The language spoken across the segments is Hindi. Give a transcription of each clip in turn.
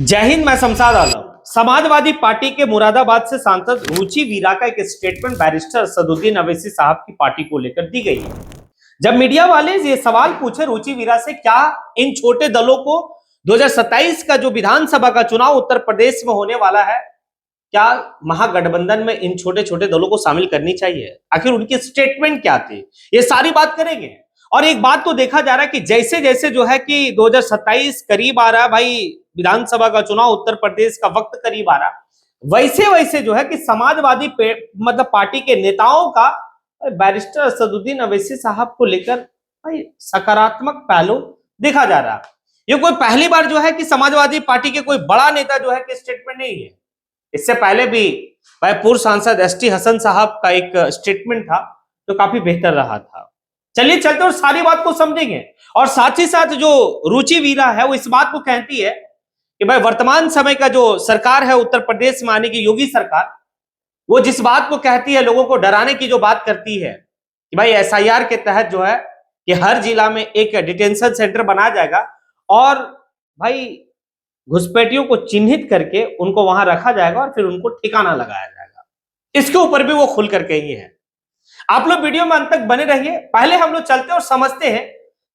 जय हिंद। मैं शमशाद आलम। समाजवादी पार्टी के मुरादाबाद से सांसद रुचि वीरा का एक स्टेटमेंट बैरिस्टर असदुद्दीन अवैसी साहब की पार्टी को लेकर दी गई है। जब मीडिया वाले ये सवाल पूछे रुचि वीरा से, क्या इन छोटे दलों को 2027 का जो विधानसभा का चुनाव उत्तर प्रदेश में होने वाला है, क्या महागठबंधन में इन छोटे छोटे दलों को शामिल करनी चाहिए? आखिर उनकी स्टेटमेंट क्या थी, ये सारी बात करेंगे। और एक बात तो देखा जा रहा है कि जैसे जैसे जो है कि 2027 करीब आ रहा है, भाई विधानसभा का चुनाव उत्तर प्रदेश का वक्त करीब आ रहा, वैसे वैसे जो है कि समाजवादी मतलब पार्टी के नेताओं का बैरिस्टर असदुद्दीन अवैसी साहब को लेकर भाई सकारात्मक पहलू देखा जा रहा। ये कोई पहली बार जो है कि समाजवादी पार्टी के कोई बड़ा नेता जो है कि स्टेटमेंट नहीं है। इससे पहले भी भाई पूर्व सांसद एसटी हसन साहब का एक स्टेटमेंट था जो काफी बेहतर रहा था। चलिए चलते और सारी बात को समझेंगे। और साथ ही साथ जो रुचि वीरा है वो इस बात को कहती है कि भाई वर्तमान समय का जो सरकार है उत्तर प्रदेश में आने की योगी सरकार, वो जिस बात को कहती है, लोगों को डराने की जो बात करती है कि भाई एसआईआर के तहत जो है कि हर जिला में एक डिटेंशन सेंटर बनाया जाएगा और भाई घुसपैठियों को चिन्हित करके उनको वहां रखा जाएगा और फिर उनको ठिकाना लगाया जाएगा। इसके ऊपर भी वो खुल करके ही है। आप लोग वीडियो में अंत तक बने रहिए। पहले हम लोग चलते और समझते हैं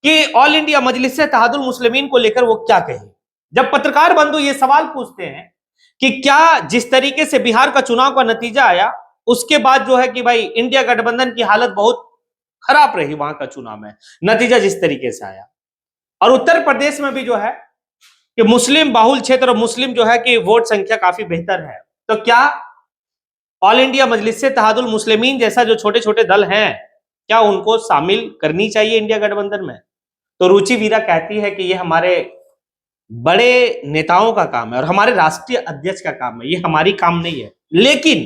कि ऑल इंडिया मजलिस इत्तेहादुल मुस्लिमीन को लेकर वो क्या कहे। जब पत्रकार बंधु ये सवाल पूछते हैं कि क्या जिस तरीके से बिहार का चुनाव का नतीजा आया, उसके बाद जो है कि भाई इंडिया गठबंधन की हालत बहुत खराब रही, वहां का चुनाव में नतीजा जिस तरीके से आया, और उत्तर प्रदेश में भी जो है कि मुस्लिम बाहुल क्षेत्र और मुस्लिम जो है कि वोट संख्या काफी बेहतर है, तो क्या ऑल इंडिया मजलिस इत्तेहादुल मुस्लिमीन जैसा जो छोटे छोटे दल हैं, क्या उनको शामिल करनी चाहिए इंडिया गठबंधन में? तो रुचि वीरा कहती है कि ये हमारे बड़े नेताओं का काम है और हमारे राष्ट्रीय अध्यक्ष का काम है, ये हमारी काम नहीं है। लेकिन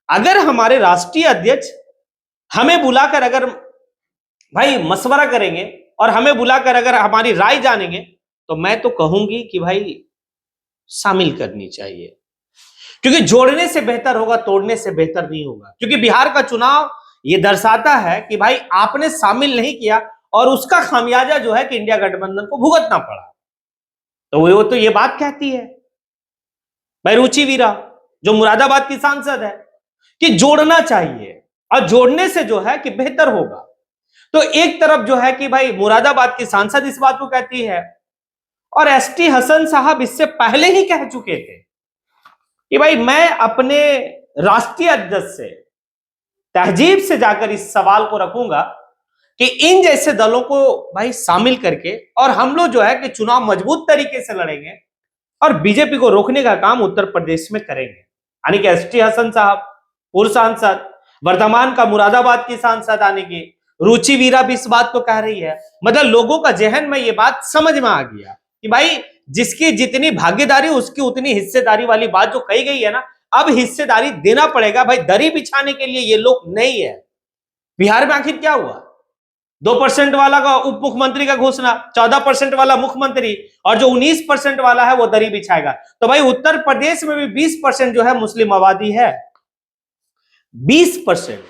अगर हमारे राष्ट्रीय अध्यक्ष हमें बुलाकर अगर भाई मशवरा करेंगे और हमें बुलाकर अगर हमारी राय जानेंगे, तो मैं तो कहूंगी कि भाई शामिल करनी चाहिए, क्योंकि जोड़ने से बेहतर होगा, तोड़ने से बेहतर नहीं होगा। क्योंकि बिहार का चुनाव ये दर्शाता है कि भाई आपने शामिल नहीं किया और उसका खामियाजा जो है कि इंडिया गठबंधन को भुगतना पड़ा। तो वो तो ये बात कहती है भाई रुचि वीरा, जो मुरादाबाद की सांसद है, कि जोड़ना चाहिए और जोड़ने से जो है कि बेहतर होगा। तो एक तरफ जो है कि भाई मुरादाबाद की सांसद इस बात को कहती है और एसटी हसन साहब इससे पहले ही कह चुके थे कि भाई मैं अपने राष्ट्रीय अध्यक्ष से तहजीब से जाकर इस सवाल को रखूंगा कि इन जैसे दलों को भाई शामिल करके और हम लोग जो है कि चुनाव मजबूत तरीके से लड़ेंगे और बीजेपी को रोकने का काम उत्तर प्रदेश में करेंगे। यानी कि एसटी हसन साहब पूर्व सांसद, वर्तमान का मुरादाबाद की सांसद आने की रुचि वीरा भी इस बात को कह रही है। मतलब लोगों का जहन में ये बात समझ में आ गया कि भाई जिसकी जितनी भागीदारी उसकी उतनी हिस्सेदारी वाली बात जो कही गई है ना, अब हिस्सेदारी देना पड़ेगा। भाई दरी बिछाने के लिए ये लोग नहीं है। बिहार में आखिर क्या हुआ? 2% वाला का उप मुख्यमंत्री का घोषणा, 14% वाला मुख्यमंत्री, और जो 19% वाला है वो दरी बिछाएगा। तो भाई उत्तर प्रदेश में भी 20% जो है मुस्लिम आबादी है, 20%।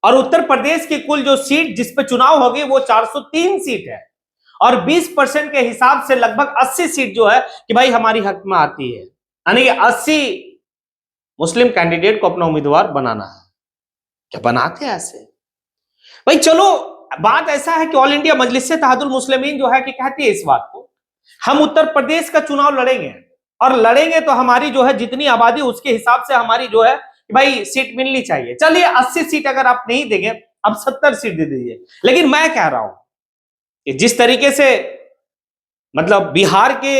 और उत्तर प्रदेश की कुल जो सीट जिस पे चुनाव होगी वो 403 सीट है और 20% के हिसाब से लगभग 80 सीट जो है कि भाई हमारी हक में आती है। यानी कि 80 मुस्लिम कैंडिडेट को अपना उम्मीदवार बनाना है। क्या बनाते हैं ऐसे? भाई चलो, बात ऐसा है कि ऑल इंडिया मजलिस इत्तेहादुल मुस्लिमीन जो है कि कहती है इस बात को, हम उत्तर प्रदेश का चुनाव लड़ेंगे और लड़ेंगे तो हमारी जो है जितनी आबादी उसके हिसाब से हमारी जो है कि भाई सीट मिलनी चाहिए। चलिए 80 सीट अगर आप नहीं देंगे, अब 70 सीट दे दीजिए। लेकिन मैं कह रहा हूं कि जिस तरीके से मतलब बिहार के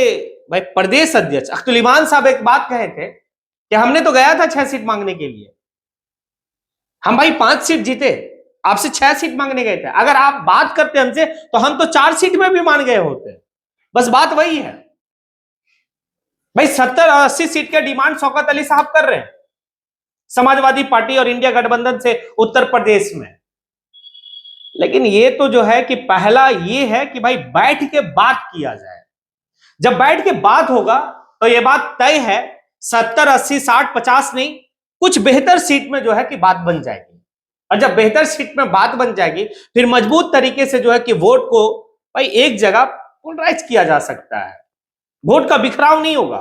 भाई प्रदेश अध्यक्ष अख्तुल इमान साहब एक बात कहे थे कि हमने तो गया था 6 सीट मांगने के लिए, हम भाई 5 सीट जीते, आपसे 6 सीट मांगने गए थे। अगर आप बात करते हमसे तो हम तो 4 सीट में भी मान गए होते। बस बात वही है भाई, 70 और 80 सीट के डिमांड शौकत अली साहब कर रहे हैं समाजवादी पार्टी और इंडिया गठबंधन से उत्तर प्रदेश में। लेकिन ये तो जो है कि पहला ये है कि भाई बैठ के बात किया जाए। जब बैठ के बात होगा तो ये बात तय है 70, 80, 60, 50 नहीं, कुछ बेहतर सीट में जो है कि बात बन जाएगी। और जब बेहतर सीट में बात बन जाएगी फिर मजबूत तरीके से जो है कि वोट को भाई एक जगह पोलराइज किया जा सकता है। वोट का बिखराव नहीं होगा,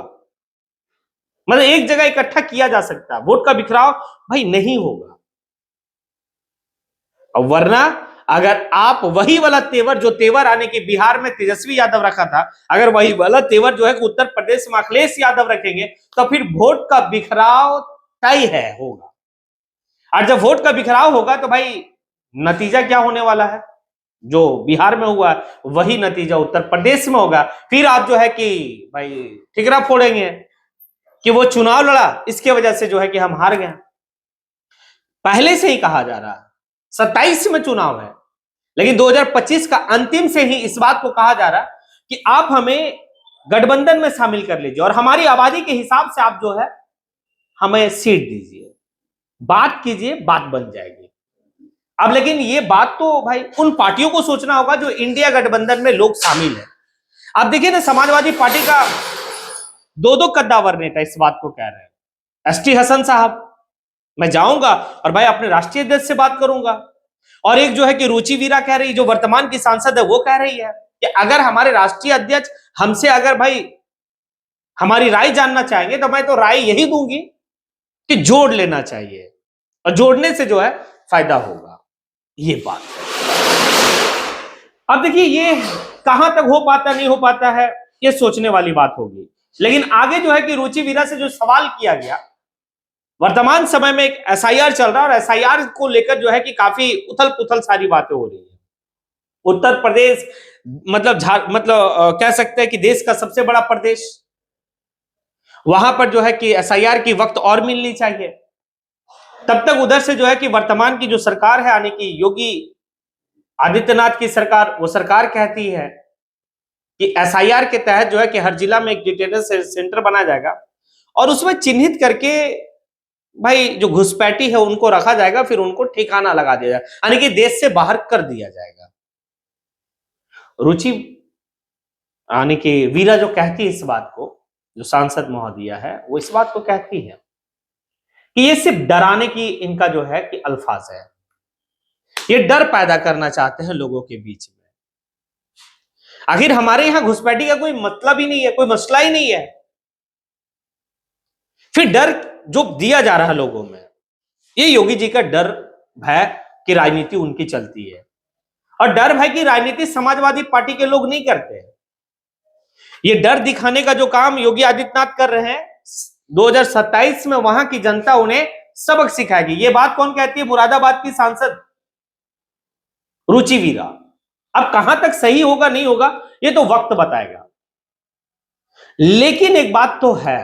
मतलब एक जगह इकट्ठा किया जा सकता है, वोट का बिखराव भाई नहीं होगा। और वरना अगर आप वही वाला तेवर, जो तेवर आने के बिहार में तेजस्वी यादव रखा था, अगर वही वाला तेवर जो है कि उत्तर प्रदेश में अखिलेश यादव रखेंगे, तो फिर वोट का बिखराव तय है होगा। और जब वोट का बिखराव होगा तो भाई नतीजा क्या होने वाला है, जो बिहार में हुआ वही नतीजा उत्तर प्रदेश में होगा। फिर आप जो है कि भाई ठिकरा फोड़ेंगे कि वो चुनाव लड़ा, इसके वजह से जो है कि हम हार गए। पहले से ही कहा जा रहा है 27 में चुनाव है, लेकिन 2025 का अंतिम से ही इस बात को कहा जा रहा कि आप हमें गठबंधन में शामिल कर लीजिए और हमारी आबादी के हिसाब से आप जो है हमें सीट दीजिए, बात कीजिए, बात बन जाएगी। अब लेकिन ये बात तो भाई उन पार्टियों को सोचना होगा जो इंडिया गठबंधन में लोग शामिल है। आप देखिए ना, समाजवादी पार्टी का दो कद्दावर नेता इस बात को कह रहे हैं। एसटी हसन साहब, मैं जाऊंगा और भाई अपने राष्ट्रीय अध्यक्ष से बात करूंगा। और एक जो है कि रुचि वीरा कह रही, जो वर्तमान की सांसद है, वो कह रही है कि अगर हमारे राष्ट्रीय अध्यक्ष हमसे अगर भाई हमारी राय जानना चाहेंगे तो मैं तो राय यही दूंगी कि जोड़ लेना चाहिए, और जोड़ने से जो है फायदा होगा। ये बात है। अब देखिए ये कहां तक हो पाता नहीं हो पाता है, ये सोचने वाली बात होगी। लेकिन आगे जो है कि रुचि वीरा से जो सवाल किया गया, वर्तमान समय में एक एसआईआर चल रहा है और एसआईआर को लेकर जो है कि काफी उथल पुथल सारी बातें हो रही है। उत्तर प्रदेश मतलब कह सकते हैं कि देश का सबसे बड़ा प्रदेश, वहां पर जो है कि एसआईआर की वक्त और मिलनी चाहिए। तब तक उधर से जो है कि वर्तमान की जो सरकार है, यानी कि योगी आदित्यनाथ की सरकार, वो सरकार कहती है कि एसआईआर के तहत जो है कि हर जिला में एक डिटेंशन सेंटर बनाया जाएगा और उसमें चिन्हित करके भाई जो घुसपैठी है उनको रखा जाएगा, फिर उनको ठिकाना लगा दिया जाएगा, यानी कि देश से बाहर कर दिया जाएगा। रुचि यानी कि वीरा जो कहती है इस बात को, जो सांसद महोदया है, वो इस बात को कहती है कि ये सिर्फ डराने की इनका जो है कि अल्फाज है, ये डर पैदा करना चाहते हैं लोगों के बीच में। आखिर हमारे यहां घुसपैठी का कोई मतलब ही नहीं है, कोई मसला ही नहीं है, फिर डर जो दिया जा रहा है लोगों में, ये योगी जी का डर भय की राजनीति उनकी चलती है। और डर भय की राजनीति समाजवादी पार्टी के लोग नहीं करते। ये डर दिखाने का जो काम योगी आदित्यनाथ कर रहे हैं, 2027 में वहां की जनता उन्हें सबक सिखाएगी। ये बात कौन कहती है? मुरादाबाद की सांसद रुचि वीरा। अब कहां तक सही होगा नहीं होगा ये तो वक्त बताएगा, लेकिन एक बात तो है,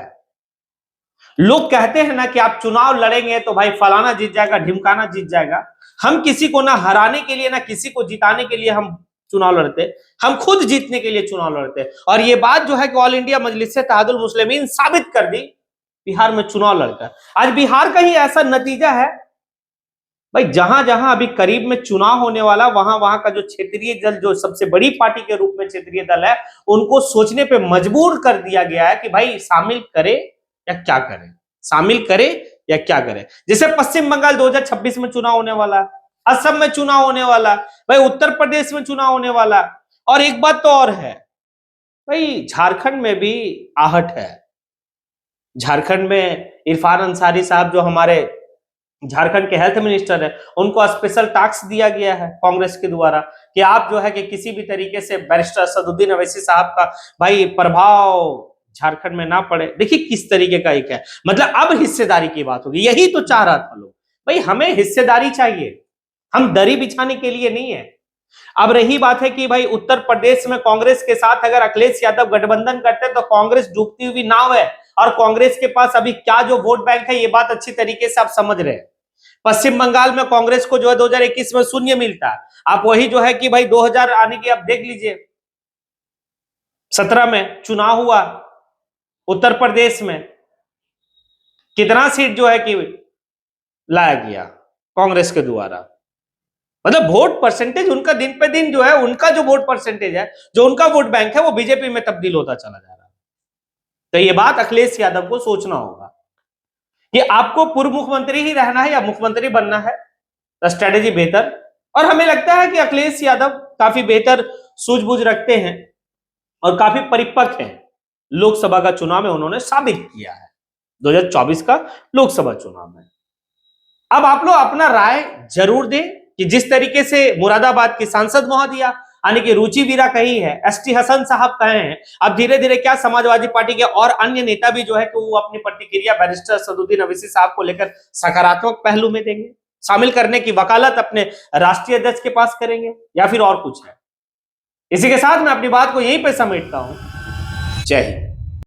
लोग कहते हैं ना कि आप चुनाव लड़ेंगे तो भाई फलाना जीत जाएगा, ढिमकाना जीत जाएगा। हम किसी को ना हराने के लिए ना किसी को जिताने के लिए हम चुनाव लड़ते, हम खुद जीतने के लिए चुनाव लड़ते। और ये बात जो है कि ऑल इंडिया मजलिस इत्तेहादुल मुस्लिमीन साबित कर दी बिहार में चुनाव लड़कर। आज बिहार का ही ऐसा नतीजा है भाई, जहां जहां अभी करीब में चुनाव होने वाला, वहां वहां का जो क्षेत्रीय दल, जो सबसे बड़ी पार्टी के रूप में क्षेत्रीय दल है, उनको सोचने पे मजबूर कर दिया गया है कि भाई शामिल करे या क्या करें, शामिल करे या क्या करें। जैसे पश्चिम बंगाल 2026 में चुनाव होने वाला, असम में चुनाव होने वाला, भाई उत्तर प्रदेश में चुनाव होने वाला। और एक बात तो और है भाई, झारखंड में भी आहट है। झारखंड में इरफान अंसारी साहब जो हमारे झारखंड के हेल्थ मिनिस्टर है, उनको स्पेशल टास्क दिया गया है कांग्रेस के द्वारा कि आप जो है कि किसी भी तरीके से बैरिस्टर असदुद्दीन अवैसी साहब का भाई प्रभाव झारखंड में ना पड़े। देखिए किस तरीके का एक है, मतलब अब हिस्सेदारी की बात होगी। यही तो चाह रहा था लोग, भाई हमें हिस्सेदारी चाहिए, हम दरी बिछाने के लिए नहीं है। अब रही बात है कि भाई उत्तर प्रदेश में कांग्रेस के साथ अगर अखिलेश यादव गठबंधन करते हैं तो कांग्रेस डूबती हुई नाव है, और कांग्रेस के पास अभी क्या जो वोट बैंक है, ये बात अच्छी तरीके से आप समझ रहे हैं। पश्चिम बंगाल में कांग्रेस को जो है 2021 में शून्य मिलता है। आप वही जो है कि भाई 2000 आने की आप देख लीजिए, 17 में चुनाव हुआ उत्तर प्रदेश में, कितना सीट जो है कि लाया गया कांग्रेस के द्वारा। मतलब वोट परसेंटेज उनका दिन पे दिन जो है, उनका जो वोट परसेंटेज है, जो उनका वोट बैंक है, वो बीजेपी में तब्दील होता चला जा रहा है। तो ये बात अखिलेश यादव को सोचना होगा कि आपको पूर्व मुख्यमंत्री ही रहना है या मुख्यमंत्री बनना है, तो स्ट्रेटेजी बेहतर। और हमें लगता है कि अखिलेश यादव काफी बेहतर सूझबूझ रखते हैं और काफी परिपक्व हैं। लोकसभा का चुनाव में उन्होंने साबित किया है, 2024 का लोकसभा चुनाव में। अब आप लोग अपना राय जरूर दें कि जिस तरीके से मुरादाबाद की सांसद महोदया यानी कि रुचि वीरा कही है, एसटी हसन साहब कहे हैं, अब धीरे धीरे क्या समाजवादी पार्टी के और अन्य नेता भी जो है कि वो अपनी प्रतिक्रिया बैरिस्टर सदुद्दीन अवैसी साहब को लेकर सकारात्मक पहलू में देंगे, शामिल करने की वकालत अपने राष्ट्रीय अध्यक्ष के पास करेंगे या फिर और कुछ है। इसी के साथ मैं अपनी बात को यहीं पर समेटता हूं। जय हिंद।